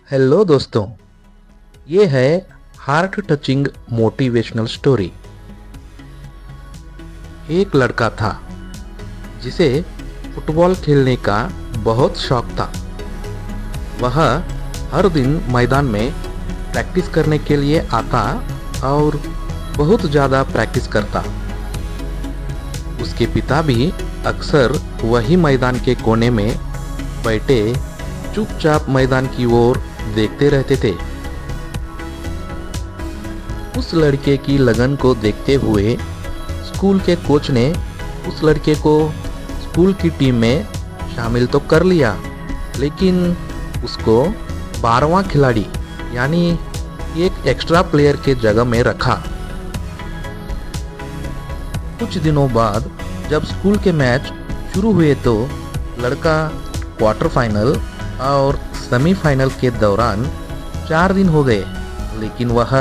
Hello दोस्तों, ये है हार्ट टचिंग मोटिवेशनल स्टोरी। एक लड़का था जिसे फुटबॉल खेलने का बहुत शौक था। वह हर दिन मैदान में प्रैक्टिस करने के लिए आता और बहुत ज़्यादा प्रैक्टिस करता। उसके पिता भी अक्सर वही मैदान के कोने में बैठे चुपचाप मैदान की ओर देखते रहते थे। उस लड़के की लगन को देखते हुए स्कूल के कोच ने उस लड़के को स्कूल की टीम में शामिल तो कर लिया, लेकिन उसको 12वां खिलाड़ी यानी एक एक्स्ट्रा प्लेयर के जगह में रखा। कुछ दिनों बाद जब स्कूल के मैच शुरू हुए तो लड़का क्वार्टर फाइनल और सेमीफाइनल के दौरान 4 दिन हो गए, लेकिन वह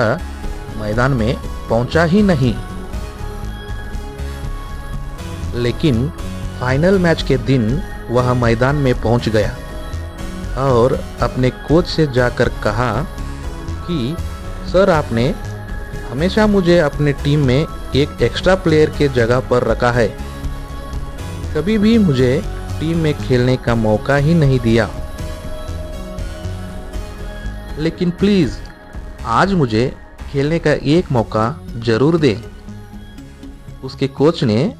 मैदान में पहुंचा ही नहीं। लेकिन फाइनल मैच के दिन वह मैदान में पहुंच गया और अपने कोच से जाकर कहा कि सर, आपने हमेशा मुझे अपने टीम में एक एक्स्ट्रा प्लेयर के जगह पर रखा है, कभी भी मुझे टीम में खेलने का मौका ही नहीं दिया। लेकिन प्लीज़ आज मुझे खेलने का एक मौका ज़रूर दें। उसके कोच ने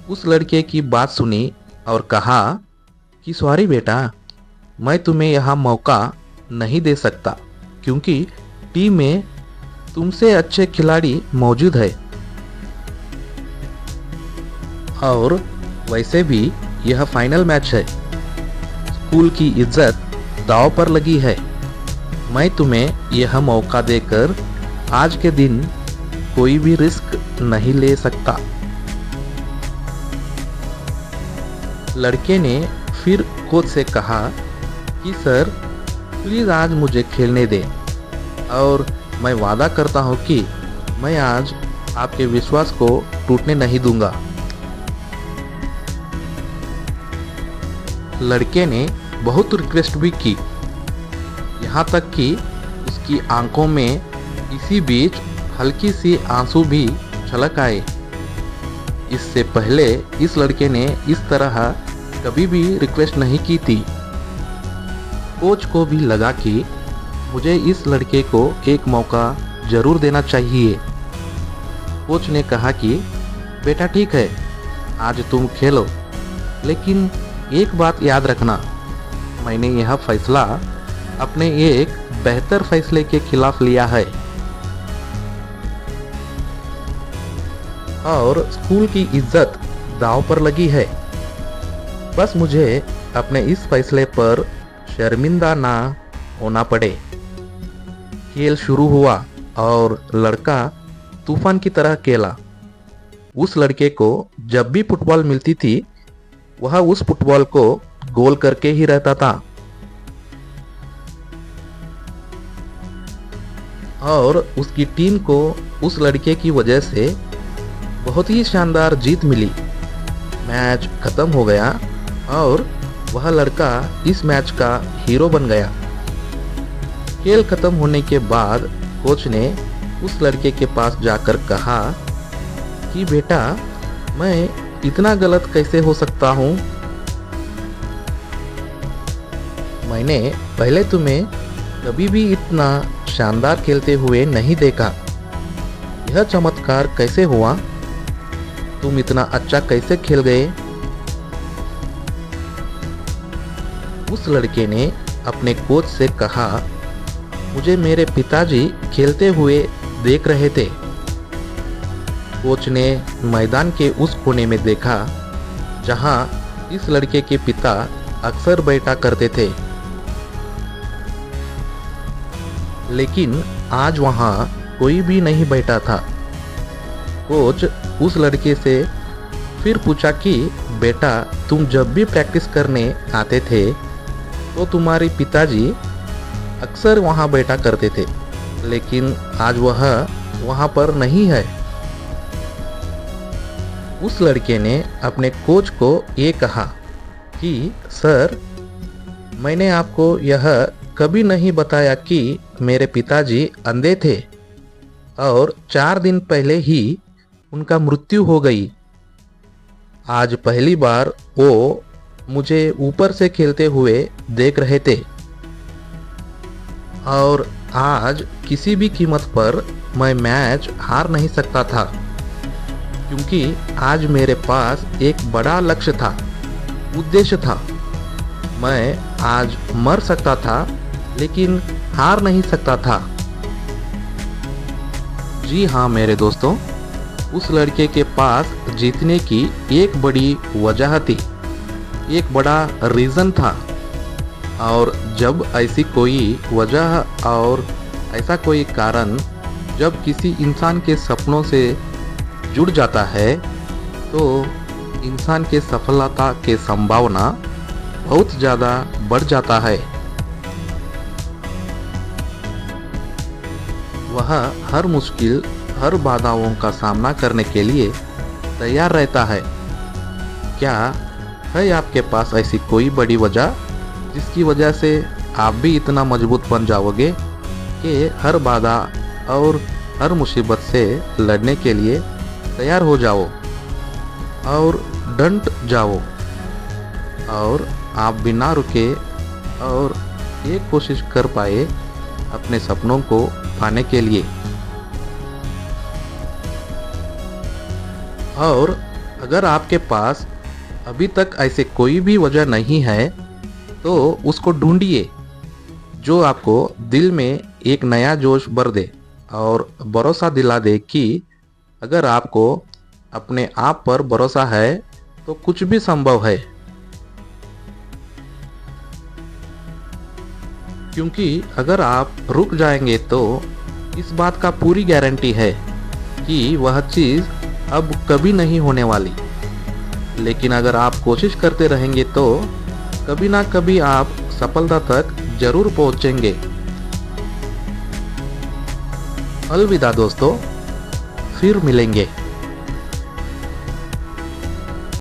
उस लड़के की बात सुनी और कहा कि सॉरी बेटा, मैं तुम्हें यह मौका नहीं दे सकता क्योंकि टीम में तुमसे अच्छे खिलाड़ी मौजूद है, और वैसे भी यह फाइनल मैच है। स्कूल की इज्जत दांव पर लगी है। मैं तुम्हें यह मौका देकर आज के दिन कोई भी रिस्क नहीं ले सकता। लड़के ने फिर कोच से कहा कि सर, प्लीज़ आज मुझे खेलने दें और मैं वादा करता हूँ कि मैं आज आपके विश्वास को टूटने नहीं दूंगा। लड़के ने बहुत रिक्वेस्ट भी की, यहाँ तक कि उसकी आंखों में इसी बीच हल्की सी आंसू भी छलक आए। इससे पहले इस लड़के ने इस तरह कभी भी रिक्वेस्ट नहीं की थी। कोच को भी लगा कि मुझे इस लड़के को एक मौका ज़रूर देना चाहिए। कोच ने कहा कि बेटा ठीक है, आज तुम खेलो, लेकिन एक बात याद रखना, मैंने यह फैसला अपने एक बेहतर फैसले के खिलाफ लिया है और स्कूल की इज्जत दांव पर लगी है। बस मुझे अपने इस फैसले पर शर्मिंदा ना होना पड़े। खेल शुरू हुआ और लड़का तूफान की तरह खेला। उस लड़के को जब भी फुटबॉल मिलती थी वह उस फुटबॉल को गोल करके ही रहता था और उसकी टीम को उस लड़के की वजह से बहुत ही शानदार जीत मिली। मैच खत्म हो गया और वह लड़का इस मैच का हीरो बन गया। खेल खत्म होने के बाद कोच ने उस लड़के के पास जाकर कहा कि बेटा, मैं इतना गलत कैसे हो सकता हूँ? मैंने पहले तुम्हें कभी भी इतना शानदार खेलते हुए नहीं देखा। यह चमत्कार कैसे हुआ? तुम इतना अच्छा कैसे खेल गए? उस लड़के ने अपने कोच से कहा, मुझे मेरे पिताजी खेलते हुए देख रहे थे। कोच ने मैदान के उस कोने में देखा जहां इस लड़के के पिता अक्सर बैठा करते थे, लेकिन आज वहां कोई भी नहीं बैठा था। कोच उस लड़के से फिर पूछा कि बेटा, तुम जब भी प्रैक्टिस करने आते थे तो तुम्हारे पिताजी अक्सर वहां बैठा करते थे, लेकिन आज वह वहां पर नहीं है। उस लड़के ने अपने कोच को ये कहा कि सर, मैंने आपको यह कभी नहीं बताया कि मेरे पिताजी अंधे थे और 4 दिन पहले ही उनका मृत्यु हो गई। आज पहली बार वो मुझे ऊपर से खेलते हुए देख रहे थे और आज किसी भी कीमत पर मैं मैच हार नहीं सकता था, क्योंकि आज मेरे पास एक बड़ा लक्ष्य था, उद्देश्य था। मैं आज मर सकता था लेकिन हार नहीं सकता था। जी हाँ मेरे दोस्तों, उस लड़के के पास जीतने की एक बड़ी वजह थी, एक बड़ा रीज़न था। और जब ऐसी कोई वजह और ऐसा कोई कारण जब किसी इंसान के सपनों से जुड़ जाता है तो इंसान के सफलता के संभावना बहुत ज़्यादा बढ़ जाता है। वह हर मुश्किल, हर बाधाओं का सामना करने के लिए तैयार रहता है। क्या है आपके पास ऐसी कोई बड़ी वजह जिसकी वजह से आप भी इतना मजबूत बन जाओगे कि हर बाधा और हर मुसीबत से लड़ने के लिए तैयार हो जाओ और डट जाओ और आप बिना रुके और एक कोशिश कर पाए अपने सपनों को पाने के लिए। और अगर आपके पास अभी तक ऐसे कोई भी वजह नहीं है तो उसको ढूंढिए जो आपको दिल में एक नया जोश भर दे और भरोसा दिला दे कि अगर आपको अपने आप पर भरोसा है तो कुछ भी संभव है। क्योंकि अगर आप रुक जाएंगे तो इस बात का पूरी गारंटी है कि वह चीज़ अब कभी नहीं होने वाली। लेकिन अगर आप कोशिश करते रहेंगे तो कभी ना कभी आप सफलता तक जरूर पहुंचेंगे। अलविदा दोस्तों, फिर मिलेंगे।